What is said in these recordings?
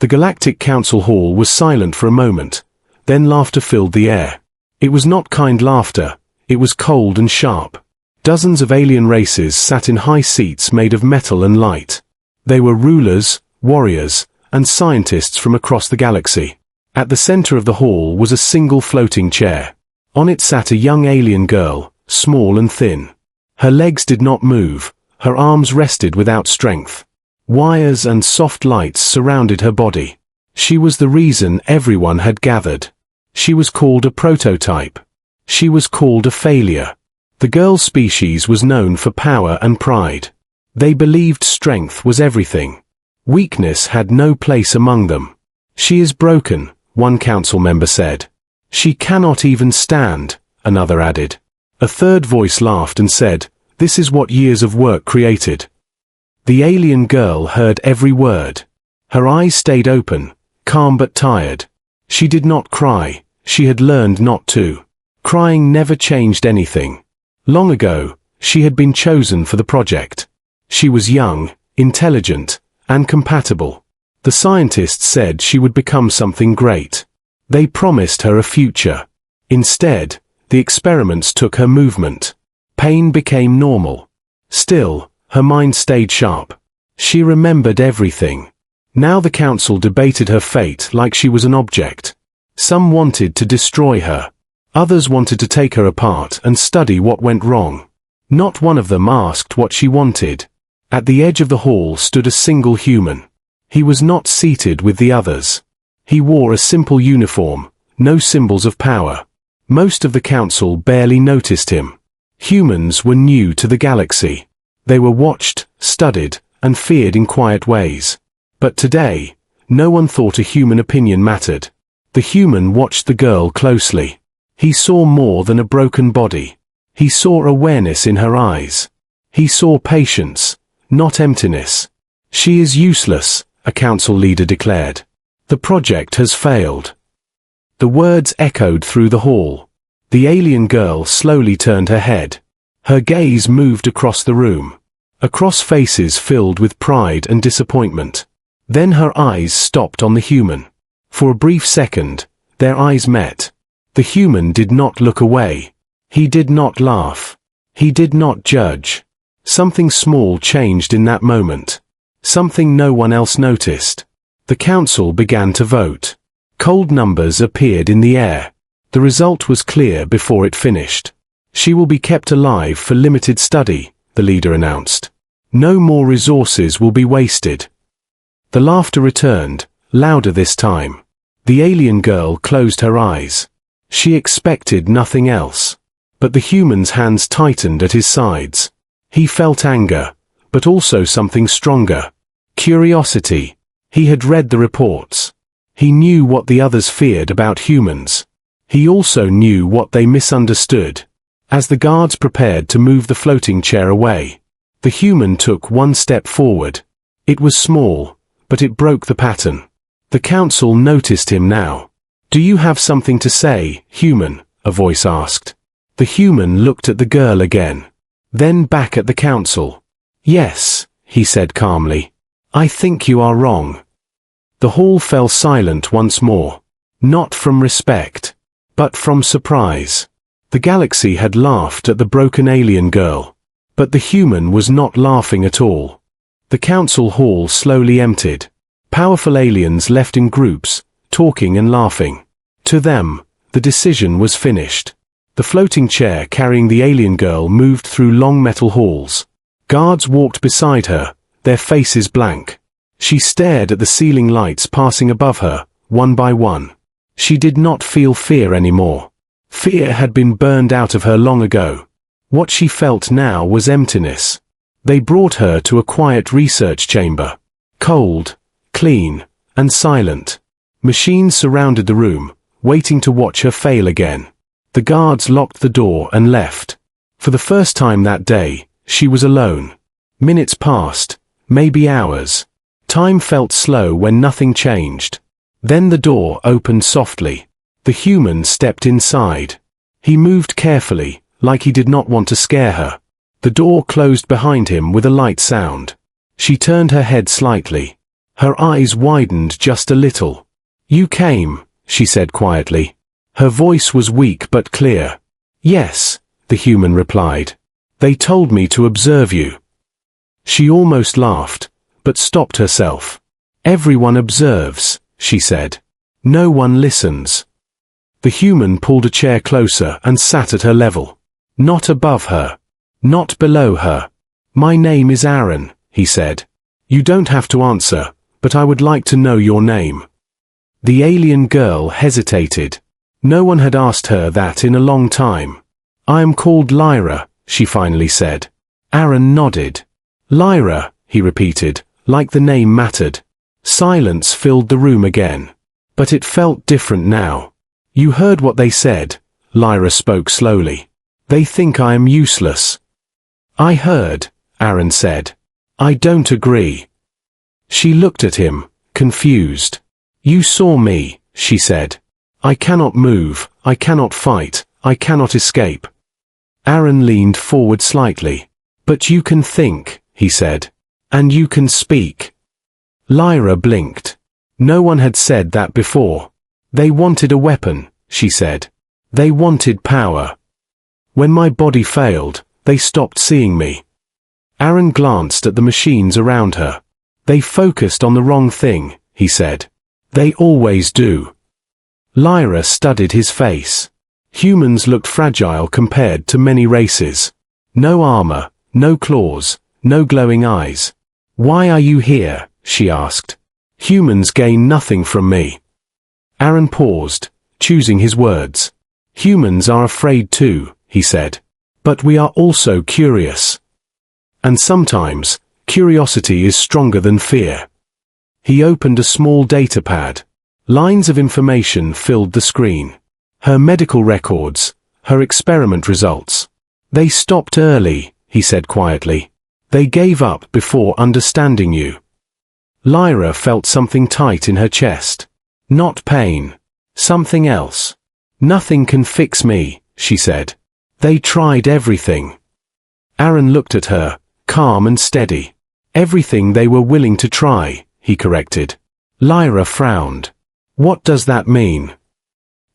The Galactic Council Hall was silent for a moment, then laughter filled the air. It was not kind laughter, it was cold and sharp. Dozens of alien races sat in high seats made of metal and light. They were rulers, warriors, and scientists from across the galaxy. At the center of the hall was a single floating chair. On it sat a young alien girl, small and thin. Her legs did not move, her arms rested without strength. Wires and soft lights surrounded her body. She was the reason everyone had gathered. She was called a prototype. She was called a failure. The girl's species was known for power and pride. They believed strength was everything. Weakness had no place among them. She is broken, one council member said. She cannot even stand, another added. A third voice laughed and said, "This is what years of work created." The alien girl heard every word. Her eyes stayed open, calm but tired. She did not cry, she had learned not to. Crying never changed anything. Long ago, she had been chosen for the project. She was young, intelligent, and compatible. The scientists said she would become something great. They promised her a future. Instead, the experiments took her movement. Pain became normal. Still, her mind stayed sharp. She remembered everything. Now the council debated her fate like she was an object. Some wanted to destroy her. Others wanted to take her apart and study what went wrong. Not one of them asked what she wanted. At the edge of the hall stood a single human. He was not seated with the others. He wore a simple uniform, no symbols of power. Most of the council barely noticed him. Humans were new to the galaxy. They were watched, studied, and feared in quiet ways. But today, no one thought a human opinion mattered. The human watched the girl closely. He saw more than a broken body. He saw awareness in her eyes. He saw patience, not emptiness. "She is useless," a council leader declared. "The project has failed." The words echoed through the hall. The alien girl slowly turned her head. Her gaze moved across the room. Across faces filled with pride and disappointment. Then her eyes stopped on the human. For a brief second, their eyes met. The human did not look away. He did not laugh. He did not judge. Something small changed in that moment. Something no one else noticed. The council began to vote. Cold numbers appeared in the air. The result was clear before it finished. "She will be kept alive for limited study," the leader announced. "No more resources will be wasted." The laughter returned, louder this time. The alien girl closed her eyes. She expected nothing else. But the human's hands tightened at his sides. He felt anger, but also something stronger. Curiosity. He had read the reports. He knew what the others feared about humans. He also knew what they misunderstood. As the guards prepared to move the floating chair away, the human took one step forward. It was small, but it broke the pattern. The council noticed him now. "Do you have something to say, human?" a voice asked. The human looked at the girl again, then back at the council. "Yes," he said calmly. "I think you are wrong." The hall fell silent once more. Not from respect, but from surprise. The galaxy had laughed at the broken alien girl. But the human was not laughing at all. The council hall slowly emptied. Powerful aliens left in groups, talking and laughing. To them, the decision was finished. The floating chair carrying the alien girl moved through long metal halls. Guards walked beside her, their faces blank. She stared at the ceiling lights passing above her, one by one. She did not feel fear anymore. Fear had been burned out of her long ago. What she felt now was emptiness. They brought her to a quiet research chamber. Cold, clean, and silent. Machines surrounded the room, waiting to watch her fail again. The guards locked the door and left. For the first time that day, she was alone. Minutes passed, maybe hours. Time felt slow when nothing changed. Then the door opened softly. The human stepped inside. He moved carefully, like he did not want to scare her. The door closed behind him with a light sound. She turned her head slightly. Her eyes widened just a little. "You came," she said quietly. Her voice was weak but clear. "Yes," the human replied. "They told me to observe you." She almost laughed, but stopped herself. "Everyone observes," she said. "No one listens." The human pulled a chair closer and sat at her level. Not above her. Not below her. "My name is Aaron," he said. "You don't have to answer, but I would like to know your name." The alien girl hesitated. No one had asked her that in a long time. "I am called Lyra," she finally said. Aaron nodded. "Lyra," he repeated, like the name mattered. Silence filled the room again. But it felt different now. "You heard what they said," Lyra spoke slowly. "They think I am useless." "I heard," Aaron said. "I don't agree." She looked at him, confused. "You saw me," she said. "I cannot move, I cannot fight, I cannot escape." Aaron leaned forward slightly. "But you can think," he said. "And you can speak." Lyra blinked. No one had said that before. "They wanted a weapon," she said. "They wanted power. When my body failed, they stopped seeing me." Aaron glanced at the machines around her. "They focused on the wrong thing," he said. "They always do." Lyra studied his face. Humans looked fragile compared to many races. No armor, no claws, no glowing eyes. "Why are you here?" she asked. "Humans gain nothing from me." Aaron paused, choosing his words. "Humans are afraid too," he said. "But we are also curious. And sometimes, curiosity is stronger than fear." He opened a small data pad. Lines of information filled the screen. Her medical records, her experiment results. "They stopped early," he said quietly. "They gave up before understanding you." Lyra felt something tight in her chest. Not pain. Something else. "Nothing can fix me," she said. "They tried everything." Aaron looked at her, calm and steady. "Everything they were willing to try," he corrected. Lyra frowned. "What does that mean?"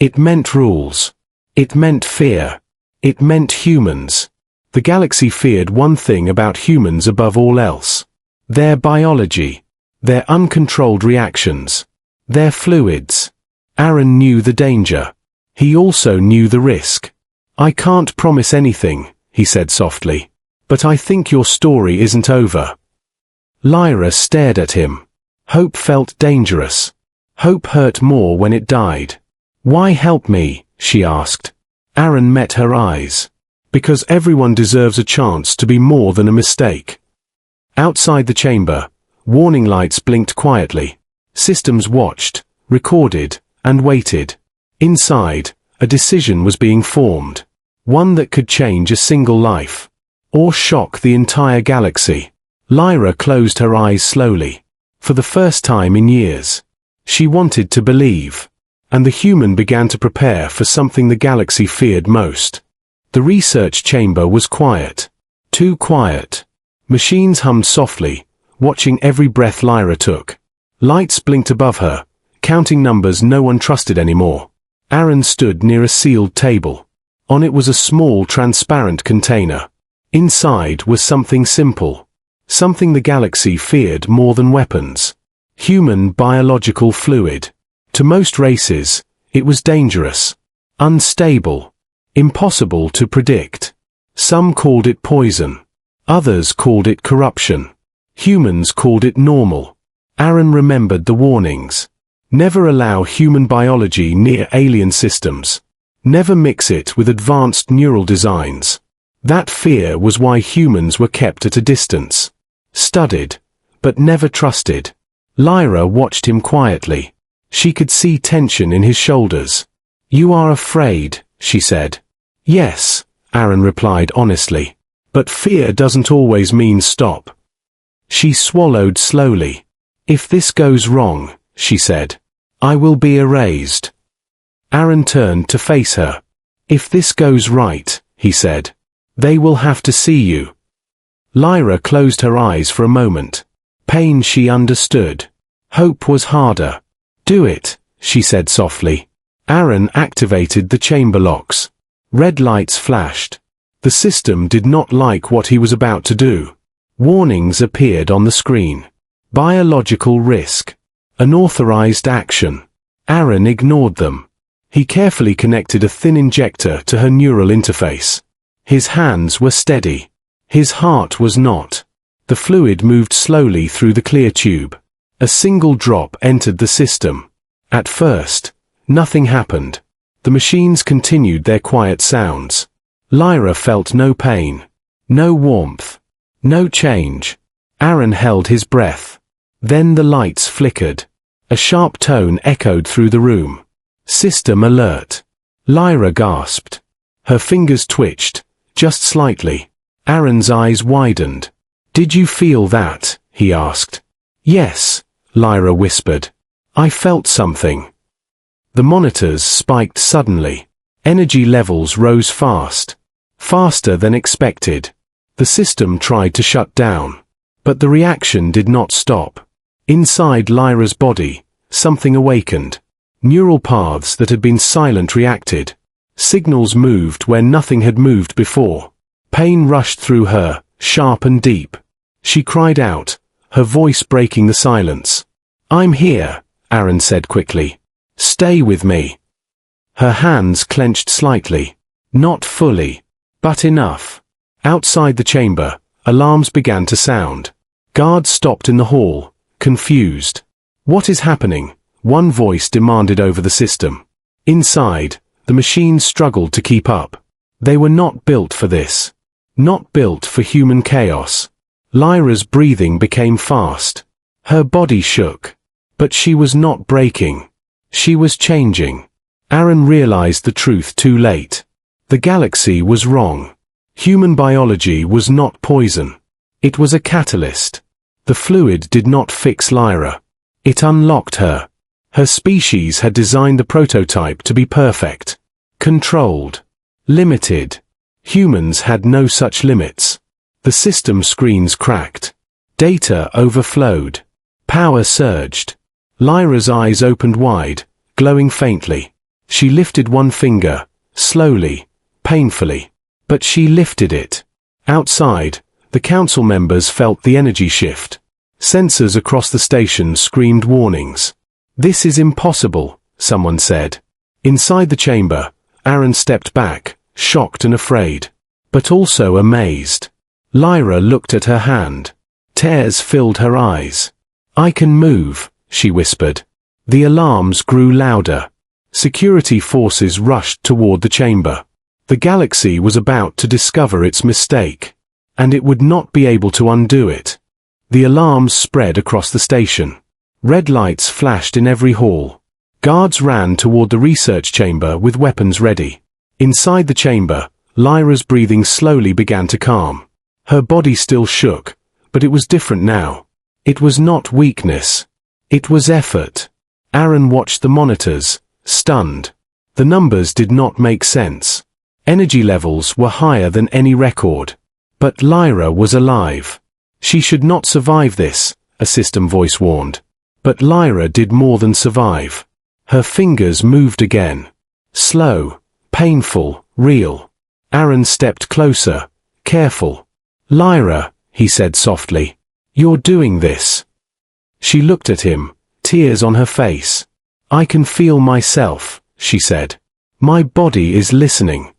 "It meant rules. It meant fear. It meant humans." The galaxy feared one thing about humans above all else. Their biology. Their uncontrolled reactions. Their fluids. Aaron knew the danger. He also knew the risk. "I can't promise anything," he said softly. "But I think your story isn't over." Lyra stared at him. Hope felt dangerous. Hope hurt more when it died. "Why help me?" she asked. Aaron met her eyes. "Because everyone deserves a chance to be more than a mistake." Outside the chamber, warning lights blinked quietly. Systems watched, recorded, and waited. Inside, a decision was being formed. One that could change a single life. Or shock the entire galaxy. Lyra closed her eyes slowly. For the first time in years. She wanted to believe. And the human began to prepare for something the galaxy feared most. The research chamber was quiet. Too quiet. Machines hummed softly, watching every breath Lyra took. Lights blinked above her, counting numbers no one trusted anymore. Aaron stood near a sealed table. On it was a small transparent container. Inside was something simple. Something the galaxy feared more than weapons. Human biological fluid. To most races, it was dangerous. Unstable. Impossible to predict. Some called it poison. Others called it corruption. Humans called it normal. Aaron remembered the warnings. Never allow human biology near alien systems. Never mix it with advanced neural designs. That fear was why humans were kept at a distance. Studied, but never trusted. Lyra watched him quietly. She could see tension in his shoulders. "You are afraid," she said. "Yes," Aaron replied honestly. "But fear doesn't always mean stop." She swallowed slowly. "If this goes wrong," she said, "I will be erased." Aaron turned to face her. "If this goes right," he said, "they will have to see you." Lyra closed her eyes for a moment. Pain she understood. Hope was harder. Do it, she said softly. Aaron activated the chamber locks. Red lights flashed. The system did not like what he was about to do. Warnings appeared on the screen. Biological risk. Unauthorized action. Aaron ignored them. He carefully connected a thin injector to her neural interface. His hands were steady. His heart was not. The fluid moved slowly through the clear tube. A single drop entered the system. At first, nothing happened. The machines continued their quiet sounds. Lyra felt no pain, no warmth, no change. Aaron held his breath. Then the lights flickered. A sharp tone echoed through the room. System alert. Lyra gasped. Her fingers twitched, just slightly. Aaron's eyes widened. Did you feel that? He asked. Yes, Lyra whispered. I felt something. The monitors spiked suddenly. Energy levels rose fast. Faster than expected. The system tried to shut down. But the reaction did not stop. Inside Lyra's body, something awakened. Neural paths that had been silent reacted. Signals moved where nothing had moved before. Pain rushed through her, sharp and deep. She cried out, her voice breaking the silence. I'm here, Aaron said quickly. Stay with me. Her hands clenched slightly. Not fully, but enough. Outside the chamber, alarms began to sound. Guards stopped in the hall, confused. What is happening? One voice demanded over the system. Inside, the machines struggled to keep up. They were not built for this. Not built for human chaos. Lyra's breathing became fast. Her body shook. But she was not breaking. She was changing. Aaron realized the truth too late. The galaxy was wrong. Human biology was not poison. It was a catalyst. The fluid did not fix Lyra. It unlocked her. Her species had designed the prototype to be perfect. Controlled. Limited. Humans had no such limits. The system screens cracked. Data overflowed. Power surged. Lyra's eyes opened wide, glowing faintly. She lifted one finger, slowly, painfully. But she lifted it. Outside, the council members felt the energy shift. Sensors across the station screamed warnings. This is impossible, someone said. Inside the chamber, Aaron stepped back, shocked and afraid, but also amazed. Lyra looked at her hand. Tears filled her eyes. I can move, she whispered. The alarms grew louder. Security forces rushed toward the chamber. The galaxy was about to discover its mistake, and it would not be able to undo it. The alarms spread across the station. Red lights flashed in every hall. Guards ran toward the research chamber with weapons ready. Inside the chamber, Lyra's breathing slowly began to calm. Her body still shook, but it was different now. It was not weakness. It was effort. Aaron watched the monitors, stunned. The numbers did not make sense. Energy levels were higher than any record. But Lyra was alive. She should not survive this, a system voice warned. But Lyra did more than survive. Her fingers moved again. Slow, painful, real. Aaron stepped closer, careful. Lyra, he said softly. You're doing this. She looked at him, tears on her face. I can feel myself, she said. My body is listening.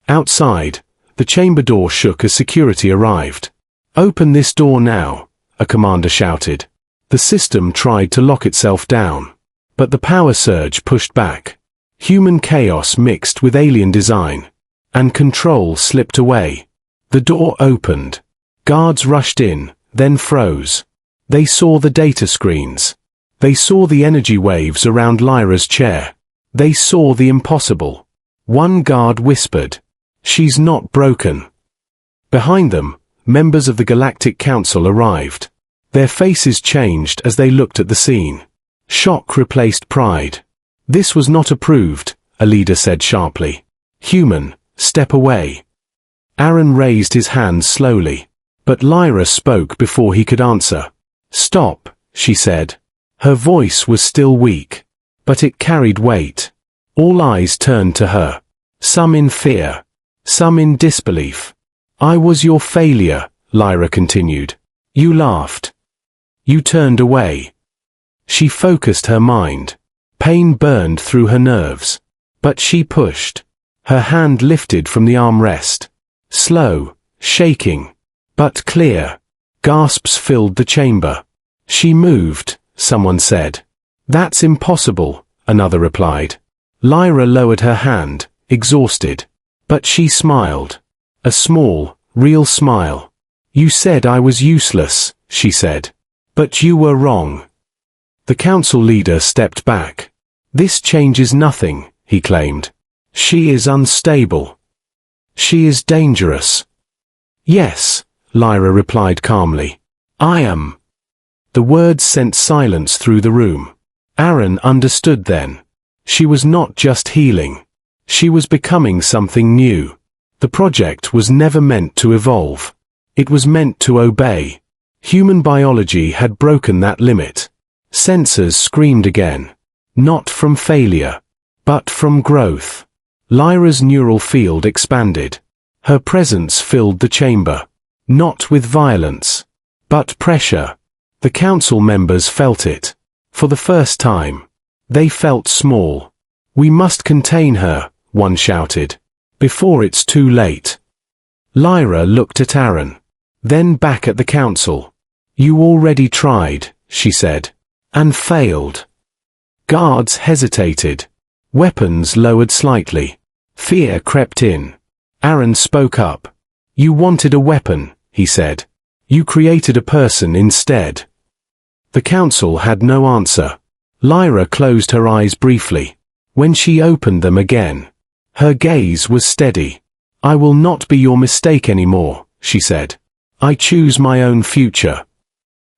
Outside, the chamber door shook as security arrived. Open this door now, a commander shouted. The system tried to lock itself down. But the power surge pushed back. Human chaos mixed with alien design. And control slipped away. The door opened. Guards rushed in, then froze. They saw the data screens. They saw the energy waves around Lyra's chair. They saw the impossible. One guard whispered, "She's not broken." Behind them, members of the Galactic Council arrived. Their faces changed as they looked at the scene. Shock replaced pride. This was not approved, a leader said sharply. Human, step away. Aaron raised his hand slowly, but Lyra spoke before he could answer. Stop, she said. Her voice was still weak, but it carried weight. All eyes turned to her, some in fear, some in disbelief. "I was your failure," Lyra continued. "You laughed. You turned away." She focused her mind. Pain burned through her nerves. But she pushed. Her hand lifted from the armrest. Slow, shaking, but clear. Gasps filled the chamber. "She moved," someone said. "That's impossible," another replied. Lyra lowered her hand, exhausted. But she smiled. A small, real smile. "You said I was useless," she said. "But you were wrong." The council leader stepped back. "This changes nothing," he claimed. "She is unstable. She is dangerous." "Yes," Lyra replied calmly. "I am." The words sent silence through the room. Aaron understood then. She was not just healing. She was becoming something new. The project was never meant to evolve. It was meant to obey. Human biology had broken that limit. Sensors screamed again. Not from failure, but from growth. Lyra's neural field expanded. Her presence filled the chamber. Not with violence, but pressure. The council members felt it. For the first time. They felt small. "We must contain her," one shouted. "Before it's too late." Lyra looked at Aaron. Then back at the council. "You already tried," she said. "And failed." Guards hesitated. Weapons lowered slightly. Fear crept in. Aaron spoke up. "You wanted a weapon," he said. "You created a person instead." The council had no answer. Lyra closed her eyes briefly. When she opened them again, her gaze was steady. "I will not be your mistake anymore," she said. "I choose my own future."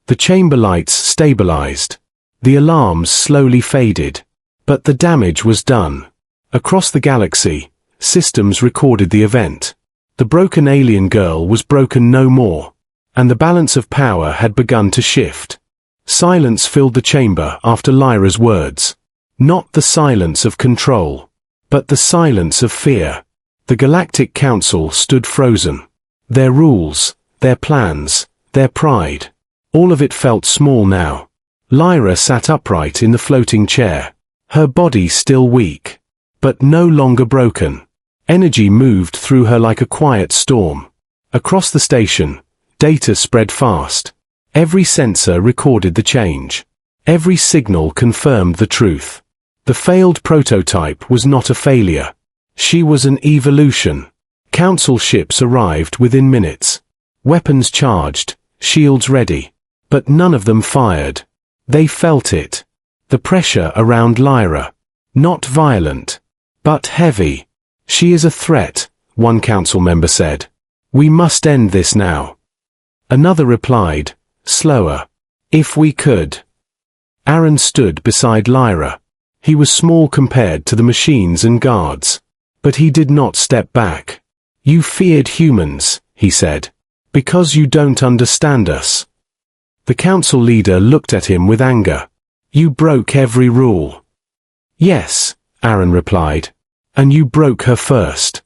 The chamber lights stabilized. The alarms slowly faded. But the damage was done. Across the galaxy, systems recorded the event. The broken alien girl was broken no more, and the balance of power had begun to shift. Silence filled the chamber after Lyra's words. Not the silence of control, but the silence of fear. The Galactic Council stood frozen. Their rules, their plans, their pride. All of it felt small now. Lyra sat upright in the floating chair. Her body still weak, but no longer broken. Energy moved through her like a quiet storm. Across the station, data spread fast. Every sensor recorded the change. Every signal confirmed the truth. The failed prototype was not a failure. She was an evolution. Council ships arrived within minutes. Weapons charged, shields ready. But none of them fired. They felt it. The pressure around Lyra. Not violent, but heavy. "She is a threat," one council member said. "We must end this now." Another replied, slower. "If we could." Aaron stood beside Lyra. He was small compared to the machines and guards. But he did not step back. "You feared humans," he said. "Because you don't understand us." The council leader looked at him with anger. "You broke every rule." "Yes," Aaron replied. "And you broke her first."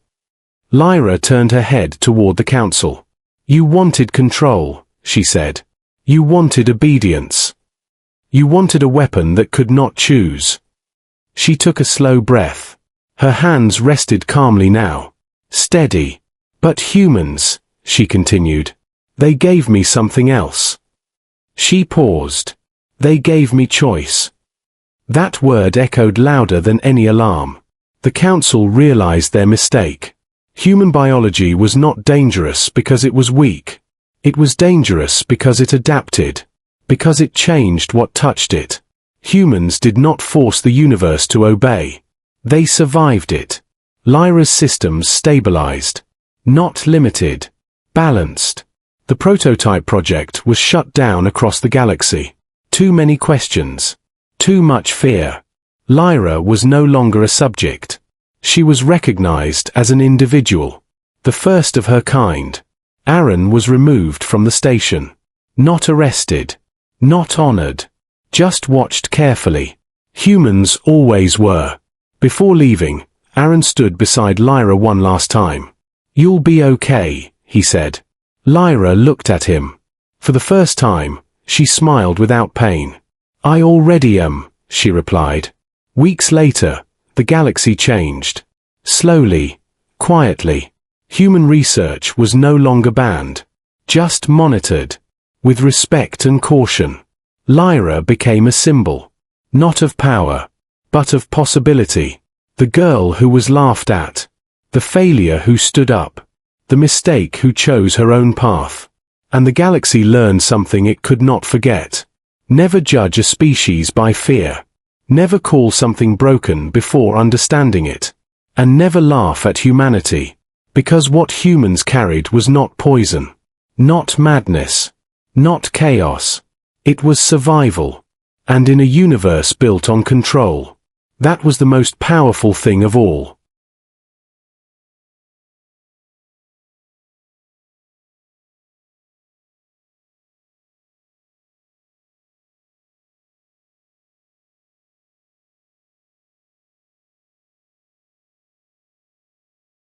Lyra turned her head toward the council. "You wanted control," she said. "You wanted obedience. You wanted a weapon that could not choose." She took a slow breath. Her hands rested calmly now. Steady. "But humans," she continued. "They gave me something else." She paused. "They gave me choice." That word echoed louder than any alarm. The council realized their mistake. Human biology was not dangerous because it was weak. It was dangerous because it adapted. Because it changed what touched it. Humans did not force the universe to obey. They survived it. Lyra's systems stabilized. Not limited. Balanced. The prototype project was shut down across the galaxy. Too many questions. Too much fear. Lyra was no longer a subject. She was recognized as an individual. The first of her kind. Aaron was removed from the station. Not arrested. Not honored. just watched carefully. Humans always were. Before leaving, Aaron stood beside Lyra one last time. "You'll be okay," he said. Lyra looked at him. For the first time, she smiled without pain. "I already am," she replied. Weeks later, the galaxy changed. Slowly, quietly. Human research was no longer banned, just monitored, with respect and caution. Lyra became a symbol, not of power, but of possibility. The girl who was laughed at, the failure who stood up, the mistake who chose her own path. And the galaxy learned something it could not forget. Never judge a species by fear. Never call something broken before understanding it. And never laugh at humanity. Because what humans carried was not poison. Not madness. Not chaos. It was survival. And in a universe built on control. That was the most powerful thing of all.